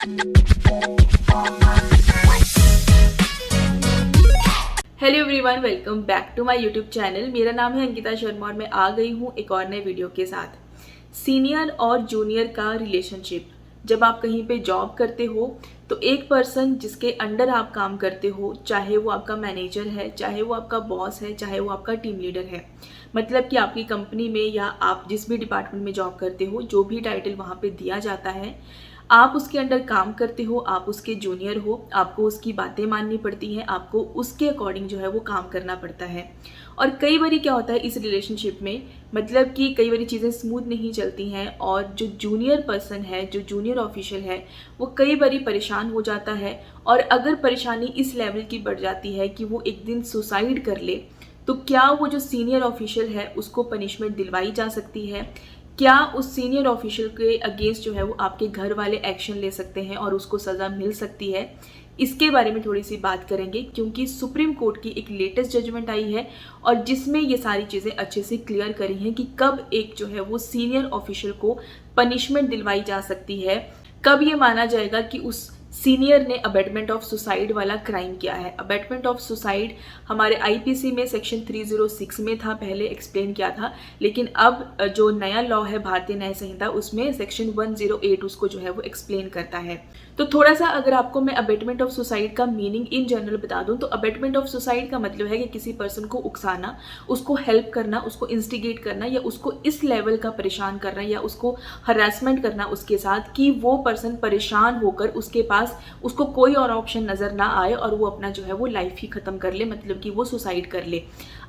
Hello everyone, welcome back to my YouTube channel. मेरा नाम है अंकिता शर्मा और मैं आ गई हूँ एक और नए वीडियो के साथ। सीनियर और जूनियर का रिलेशनशिप। जब आप कहीं पे जॉब करते हो तो एक पर्सन जिसके अंडर आप काम करते हो, चाहे वो आपका मैनेजर है, चाहे वो आपका बॉस है, चाहे वो आपका टीम लीडर है, मतलब कि आपकी कंपनी में या आप जिस भी डिपार्टमेंट में जॉब करते हो, जो भी टाइटल वहाँ पे दिया जाता है, आप उसके अंडर काम करते हो, आप उसके जूनियर हो, आपको उसकी बातें माननी पड़ती हैं, आपको उसके अकॉर्डिंग जो है वो काम करना पड़ता है। और कई बारी क्या होता है इस रिलेशनशिप में, मतलब कि कई बारी चीज़ें स्मूथ नहीं चलती हैं और जो जूनियर पर्सन है, जो जूनियर ऑफिशियल है, वो कई बारी परेशान हो जाता है। और अगर परेशानी इस लेवल की बढ़ जाती है कि वो एक दिन सुसाइड कर ले, तो क्या वो जो सीनियर ऑफिशियल है उसको पनिशमेंट दिलवाई जा सकती है? क्या उस सीनियर ऑफिशियल के अगेंस्ट जो है वो आपके घर वाले एक्शन ले सकते हैं और उसको सज़ा मिल सकती है? इसके बारे में थोड़ी सी बात करेंगे, क्योंकि सुप्रीम कोर्ट की एक लेटेस्ट जजमेंट आई है और जिसमें ये सारी चीज़ें अच्छे से क्लियर करी हैं कि कब एक जो है वो सीनियर ऑफिशियल को पनिशमेंट दिलवाई जा सकती है, कब ये माना जाएगा कि उस सीनियर ने अबेटमेंट ऑफ सुसाइड वाला क्राइम किया है। अबेटमेंट ऑफ सुसाइड हमारे आईपीसी में सेक्शन 306 में था, पहले एक्सप्लेन किया था, लेकिन अब जो नया लॉ है भारतीय न्याय संहिता, उसमें सेक्शन 108 उसको जो है वो एक्सप्लेन करता है। तो थोड़ा सा अगर आपको मैं अबेटमेंट ऑफ सुसाइड का मीनिंग इन जनरल बता दूं, तो अबेटमेंट ऑफ सुसाइड का मतलब है कि किसी पर्सन को उकसाना, उसको हेल्प करना, उसको इंस्टिगेट करना, या उसको इस लेवल का परेशान करना या उसको हरासमेंट करना उसके साथ कि वो पर्सन परेशान होकर उसके पास उसको कोई और ऑप्शन नजर ना आए और वो अपना जो है वो लाइफ ही खत्म कर ले, मतलब कि वो सुसाइड कर ले।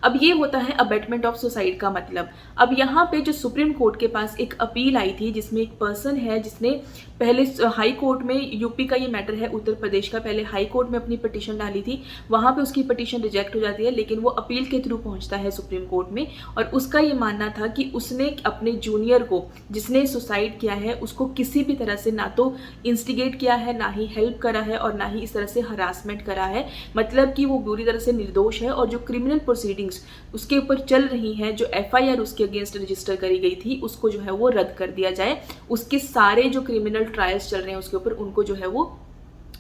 अब ये होता है अबेटमेंट ऑफ सुसाइड का मतलब। अब यहाँ पे जो सुप्रीम कोर्ट के पास एक अपील आई थी, जिसमें एक पर्सन है जिसने पहले हाई कोर्ट में, यूपी का ये मैटर है, उत्तर प्रदेश का, पहले हाई कोर्ट में अपनी पिटीशन डाली थी, वहां पे उसकी पिटीशन रिजेक्ट हो जाती है, लेकिन वो अपील के थ्रू पहुंचता है सुप्रीम कोर्ट में। और उसका ये मानना था कि उसने अपने जूनियर को, जिसने सुसाइड किया है, उसको किसी भी तरह से ना तो इंस्टिगेट किया है, ना ही हेल्प करा है और ना ही इस तरह से हरासमेंट करा है, मतलब कि वो बुरी तरह से निर्दोष है। और जो क्रिमिनल प्रोसीडिंग्स उसके ऊपर चल रही है, जो एफआईआर उसके अगेंस्ट रजिस्टर करी गई थी, उसको जो है वो रद्द कर दिया जाए। उसके सारे जो क्रिमिनल ट्रायल्स चल रहे हैं उसके ऊपर, उनको जो है वो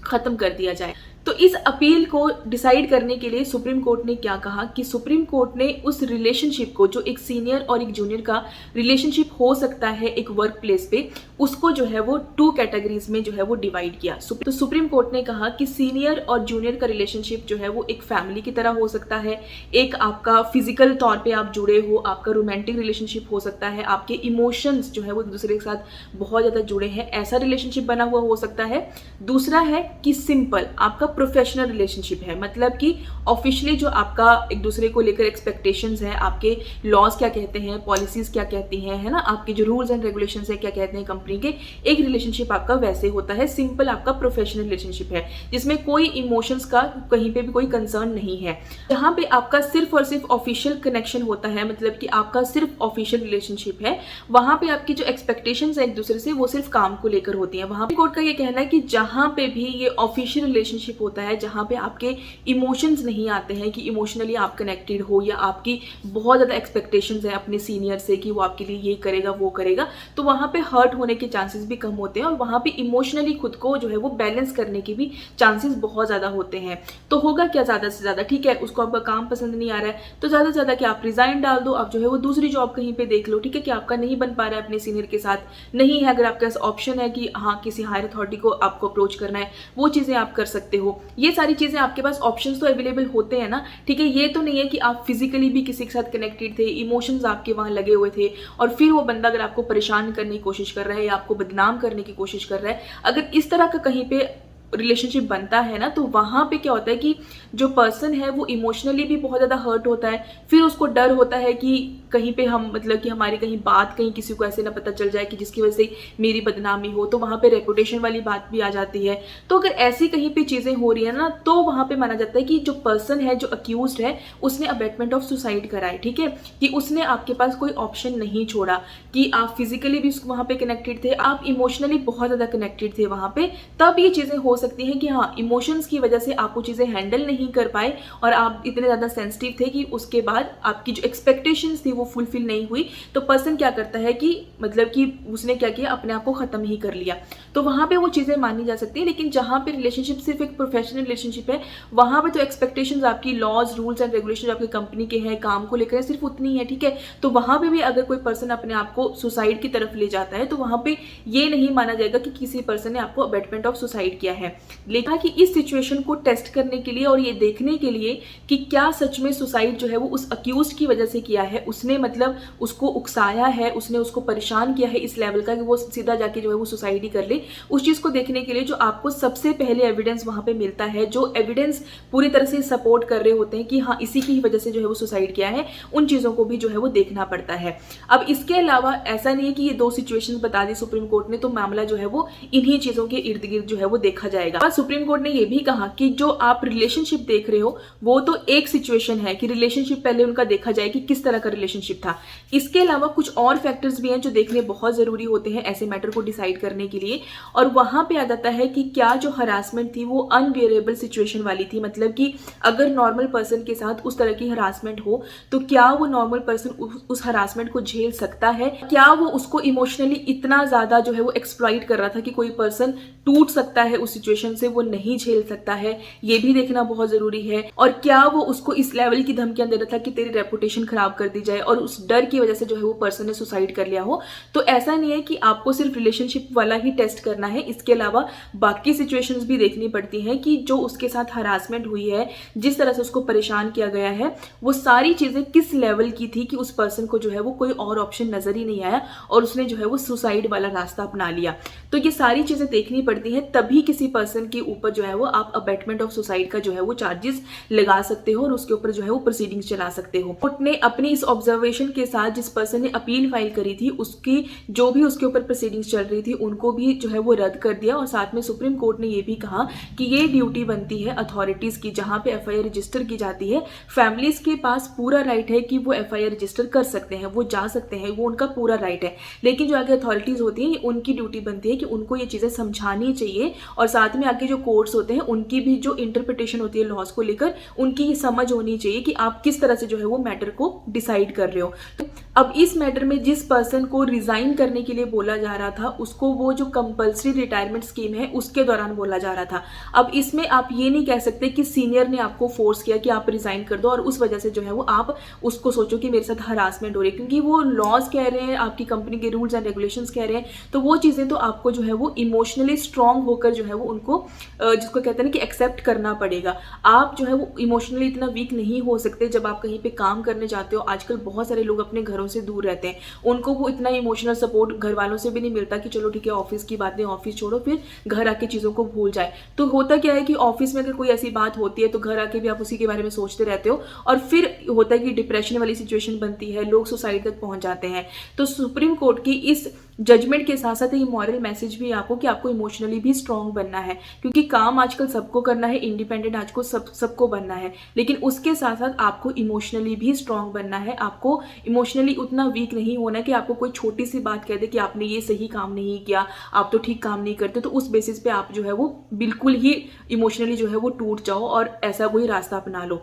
खत्म कर दिया जाए। तो इस अपील को डिसाइड करने के लिए सुप्रीम कोर्ट ने क्या कहा कि सुप्रीम कोर्ट ने उस रिलेशनशिप को, जो एक सीनियर और एक जूनियर का रिलेशनशिप हो सकता है एक वर्क प्लेस पे, उसको जो है वो 2 कैटेगरीज में जो है वो डिवाइड किया। तो सुप्रीम कोर्ट ने कहा कि सीनियर और जूनियर का रिलेशनशिप जो है वो एक फैमिली की तरह हो सकता है, एक आपका फिजिकल तौर पे आप जुड़े हो, आपका रोमांटिक रिलेशनशिप हो सकता है, आपके इमोशंस जो है वो एक दूसरे के साथ बहुत ज्यादा जुड़े हैं, ऐसा रिलेशनशिप बना हुआ हो सकता है। दूसरा है कि सिंपल आपका प्रोफेशनल रिलेशनशिप है, मतलब कि ऑफिशियली जो आपका एक दूसरे को लेकर एक्सपेक्टेशंस है, आपके लॉज क्या कहते हैं, पॉलिसीज क्या कहती हैं, है ना, आपके जो रूल्स एंड रेगुलेशंस है क्या कहते हैं कंपनी के, एक रिलेशनशिप आपका वैसे होता है। सिंपल आपका प्रोफेशनल रिलेशनशिप है जिसमें कोई इमोशंस का कहीं पे भी कोई कंसर्न नहीं है, जहां पे आपका सिर्फ और सिर्फ ऑफिशियल कनेक्शन होता है, मतलब कि आपका सिर्फ ऑफिशियल रिलेशनशिप है। वहां पे आपकी जो एक्सपेक्टेशंस है एक दूसरे से, वो सिर्फ काम को लेकर होती है। वहां पे कोर्ट का ये कहना है कि जहां पे भी ये ऑफिशियल रिलेशनशिप होता है, जहां पे आपके इमोशंस नहीं आते हैं कि इमोशनली आप कनेक्टेड हो, या आपकी बहुत ज्यादा एक्सपेक्टेशंस है अपने सीनियर से कि वो आपके लिए ये करेगा वो करेगा, तो वहां पे हर्ट होने के चांसेस भी कम होते हैं और वहां पे इमोशनली खुद को जो है वो बैलेंस करने के भी चांसेस बहुत ज्यादा होते हैं। तो होगा क्या ज्यादा से ज्यादा, ठीक है, उसको आपका काम पसंद नहीं आ रहा है तो ज्यादा से ज्यादा क्या, आप रिजाइन डाल दो, आप जो है वो दूसरी जॉब कहीं पे देख लो, ठीक है, कि आपका नहीं बन पा रहा है अपने सीनियर के साथ, नहीं है, अगर आपके पास ऑप्शन है कि हाँ किसी हायर अथॉरिटी को आपको अप्रोच करना है, वो चीजें आप कर सकते हो। ये सारी चीजें आपके पास ऑप्शंस तो अवेलेबल होते हैं ना, ठीक है। ये तो नहीं है कि आप फिजिकली भी किसी के साथ कनेक्टेड थे, इमोशंस आपके वहां लगे हुए थे और फिर वो बंदा अगर आपको परेशान करने की कोशिश कर रहा है या आपको बदनाम करने की कोशिश कर रहा है, अगर इस तरह का कहीं पे रिलेशनशिप बनता है ना, तो वहां पे क्या होता है कि जो पर्सन है वो इमोशनली भी बहुत ज्यादा हर्ट होता है, फिर उसको डर होता है कि कहीं पे हम, मतलब कि हमारी कहीं बात कहीं किसी को ऐसे ना पता चल जाए कि जिसकी वजह से मेरी बदनामी हो, तो वहां पे रेपुटेशन वाली बात भी आ जाती है। तो अगर ऐसी कहीं पे चीजें हो रही है ना, तो वहां पे माना जाता है कि जो पर्सन है, जो अक्यूज्ड है, उसने अबेटमेंट ऑफ सुसाइड कराए, ठीक है, कि उसने आपके पास कोई ऑप्शन नहीं छोड़ा, कि आप फिजिकली भी वहां पे कनेक्टेड थे, आप इमोशनली बहुत ज्यादा कनेक्टेड थे वहां पे, तब ये चीजें हो सकती हैं कि हाँ, इमोशंस की वजह से आप वो चीज़ें हैंडल नहीं कर पाए और आप इतने ज़्यादा सेंसिटिव थे कि उसके बाद आपकी जो एक्सपेक्टेशंस थी वो फुलफिल नहीं हुई। तो पर्सन क्या करता है कि मतलब कि उसने क्या किया, अपने आप को ख़त्म ही कर लिया। तो वहाँ पे वो चीज़ें मानी जा सकती है। लेकिन जहाँ पे रिलेशनशिप सिर्फ एक प्रोफेशनल रिलेशनशिप है, वहाँ पे तो एक्सपेक्टेशंस आपकी लॉज, रूल्स एंड रेगुलेशन आपकी कंपनी के हैं, काम को लेकर सिर्फ उतनी है, ठीक है। तो वहाँ पे भी अगर कोई पर्सन अपने आप को सुसाइड की तरफ ले जाता है तो वहाँ पे ये नहीं माना जाएगा कि किसी पर्सन ने आपको अबेटमेंट ऑफ सुसाइड किया है। लेकिन कि इस सिचुएशन को टेस्ट करने के लिए और ये देखने के लिए कि क्या सच में सुसाइड जो है वो उस अक्यूज्ड की वजह से किया है, उसने मतलब उसको उकसाया है, उसने उसको परेशान किया है इस लेवल का कि वो सीधा जाके जो है वो सुसाइड ही कर ले, उस चीज को देखने के लिए जो आपको सबसे पहले एविडेंस वहां पे मिलता है, जो एविडेंस पूरी तरह से सपोर्ट कर रहे होते हैं कि हाँ इसी की वजह से जो है वो सुसाइड किया है, उन चीजों को भी जो है वो देखना पड़ता है। अब इसके अलावा ऐसा नहीं है कि ये दो सिचुएशंस बता दी सुप्रीम कोर्ट ने तो मामला जो है वो इन्हीं चीजों के इर्द गिर्द जो है वो देखा जाएगा। सुप्रीम कोर्ट ने ये भी कहा कि जो आप रिलेशनशिप देख रहे हो वो तो एक सिचुएशन है कि रिलेशनशिप पहले उनका देखा जाए कि किस तरह का रिलेशनशिप था। इसके अलावा कुछ और फैक्टर्स भी हैं जो देखने बहुत जरूरी होते हैं ऐसे मैटर को डिसाइड करने के लिए, और वहां पे आ जाता है कि क्या जो हरासमेंट थी वो अनबियरेबल सिचुएशन वाली थी, मतलब कि अगर नॉर्मल पर्सन के साथ उस तरह की हरासमेंट हो तो क्या वो नॉर्मल पर्सन उस हरासमेंट को झेल सकता है, क्या वो उसको इमोशनली इतना ज्यादा जो है वो एक्सप्लॉइट कर रहा था कि कोई पर्सन टूट सकता है उस सिचुएशन से, वो नहीं झेल सकता है, ये भी देखना बहुत जरूरी है। और क्या वो उसको इस लेवल की धमकियां दे रहा था कि तेरी रेपुटेशन खराब कर दी जाए और उस डर की वजह से जो है वो पर्सन ने सुसाइड कर लिया हो। तो ऐसा नहीं है कि आपको सिर्फ रिलेशनशिप वाला ही टेस्ट करना है, इसके अलावा बाकी सिचुएशंस भी देखनी पड़ती हैं कि जो उसके साथ हरासमेंट हुई है, जिस तरह से उसको परेशान किया गया है, वो सारी चीजें किस लेवल की थी कि उस पर्सन को जो है वो कोई और ऑप्शन नजर ही नहीं आया और उसने जो है वो सुसाइड वाला रास्ता अपना लिया। तो ये सारी चीजें देखनी पड़ती हैं, तभी किसी पर्सन के ऊपर जो है वो आप अबेटमेंट ऑफ सुसाइड का जो है वो चार्जेस लगा सकते हो और उसके ऊपर जो है वो प्रोसीडिंग्स चला सकते हो। कोर्ट ने अपनी इस ऑब्जर्वेशन के साथ जिस पर्सन ने अपील फाइल करी थी उसकी जो भी उसके ऊपर प्रोसीडिंग्स चल रही थी उनको भी जो है वो रद्द कर दिया, और साथ में सुप्रीम कोर्ट ने ये भी कहा कि ये ड्यूटी बनती है अथॉरिटीज की, जहां पे एफआईआर रजिस्टर की जाती है, फैमिलीज के पास पूरा राइट है कि वो एफआईआर रजिस्टर कर सकते हैं, वो जा सकते हैं, वो उनका पूरा राइट है। लेकिन जो आगे अथॉरिटीज होती है उनकी ड्यूटी बनती है कि उनको ये चीजें समझानी चाहिए, और साथ में आगे जो कोर्ट्स होते हैं उनकी भी जो इंटरप्रिटेशन होती है लॉज को लेकर, उनकी ये समझ होनी चाहिए कि आप किस तरह से जो है वो मैटर को डिसाइड कर रहे हो। तो अब इस मैटर में जिस पर्सन को रिजाइन करने के लिए बोला जा रहा था उसको वो जो कंपल्सरी रिटायरमेंट स्कीम है उसके दौरान बोला जा रहा था। अब इसमें आप ये नहीं कह सकते कि सीनियर ने आपको फोर्स किया कि आप रिजाइन कर दो और उस वजह से जो है वो आप उसको सोचो कि मेरे साथ हरासमेंट हो रही है, क्योंकि वो लॉज कह रहे हैं, आपकी कंपनी के रूल्स एंड रेगुलेशंस कह रहे हैं, तो वो चीजें तो आपको जो है वो इमोशनली स्ट्रांग होकर जो है वो उनको जिसको कहते हैं ना कि एक्सेप्ट करना पड़ेगा। आप जो है वो इमोशनली इतना वीक नहीं हो सकते जब आप कहीं पे काम करने जाते हो। आजकल बहुत सारे लोग अपने घरों से दूर रहते हैं, उनको वो इतना इमोशनल सपोर्ट घर वालों से भी नहीं मिलता कि चलो ठीक है ऑफिस की बातें ऑफिस छोड़ो फिर घर आके चीजों को भूल जाए। तो होता क्या है कि ऑफिस में अगर कोई ऐसी बात होती है तो घर आके भी आप उसी के बारे में सोचते रहते हो, और फिर होता है कि डिप्रेशन वाली सिचुएशन बनती है, लोग सुसाइड तक पहुंच जाते हैं। तो सुप्रीम कोर्ट की इस जजमेंट के साथ साथ ये मॉरल मैसेज भी आपको कि आपको इमोशनली भी स्ट्रांग बनना है, क्योंकि काम आजकल सबको करना है, इंडिपेंडेंट आज को सबको बनना है, लेकिन उसके साथ साथ आपको इमोशनली भी स्ट्रांग बनना है। आपको इमोशनली उतना वीक नहीं होना कि आपको कोई छोटी सी बात कह दे कि आपने ये सही काम नहीं किया, आप तो ठीक काम नहीं करते, तो उस बेसिस पे आप जो है वो बिल्कुल ही इमोशनली जो है वो टूट जाओ और ऐसा कोई रास्ता अपना लो।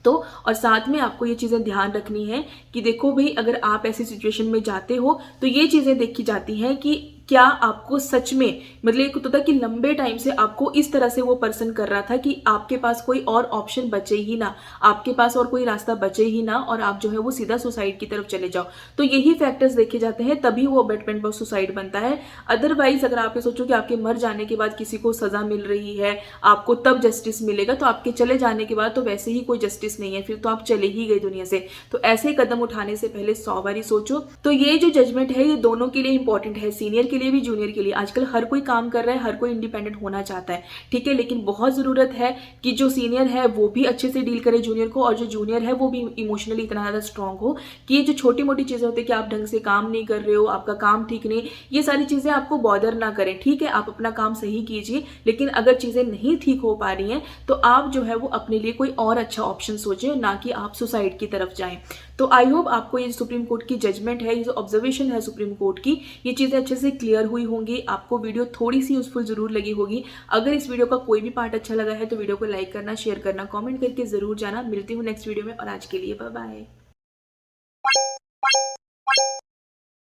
तो और साथ में आपको ये चीजें ध्यान रखनी है कि देखो भाई, अगर आप ऐसी सिचुएशन में जाते हो तो ये चीजें देखी जाती हैं कि क्या आपको सच में मतलब एक होता है कि लंबे टाइम से आपको इस तरह से वो पर्सन कर रहा था कि आपके पास कोई और ऑप्शन बचे ही ना, आपके पास और कोई रास्ता बचे ही ना, और आप जो है वो सीधा सुसाइड की तरफ चले जाओ। तो यही फैक्टर्स देखे जाते हैं, तभी वो अबेटमेंट ऑफ सुसाइड बनता है। अदरवाइज अगर आप ये सोचो कि आपके मर जाने के बाद किसी को सजा मिल रही है, आपको तब जस्टिस मिलेगा, तो आपके चले जाने के बाद तो वैसे ही कोई जस्टिस नहीं है, फिर तो आप चले ही गए दुनिया से। तो ऐसे कदम उठाने से पहले 100 बारी सोचो। तो ये जो जजमेंट है ये दोनों के लिए इंपॉर्टेंट है, सीनियर के लिए भी जूनियर के लिए। आजकल हर कोई काम कर रहा है, हर कोई इंडिपेंडेंट होना चाहता है, ठीक है, लेकिन बहुत जरूरत है कि जो सीनियर है वो भी अच्छे से डील करे जूनियर को, और जो जूनियर है वो भी इमोशनली इतना ज्यादा स्ट्रांग हो कि ये जो छोटी मोटी चीजें होती है कि आप ढंग से काम नहीं कर रहे हो, आपका काम ठीक नहीं, ये सारी चीजें आपको बॉदर ना करें। ठीक है, आप अपना काम सही कीजिए, लेकिन अगर चीजें नहीं ठीक हो पा रही हैं तो आप जो है वो अपने लिए कोई और अच्छा ऑप्शन सोचें, ना कि आप सुसाइड की तरफ जाएं। तो आई होप आपको ये सुप्रीम कोर्ट की जजमेंट है, ये जो ऑब्जर्वेशन है सुप्रीम कोर्ट की, ये चीज़ें अच्छे से क्लियर हुई होंगी, आपको वीडियो थोड़ी सी यूजफुल जरूर लगी होगी। अगर इस वीडियो का कोई भी पार्ट अच्छा लगा है तो वीडियो को लाइक करना, शेयर करना, कॉमेंट करके जरूर जाना। मिलती हूँ नेक्स्ट वीडियो में और आज के लिए बाय बाय।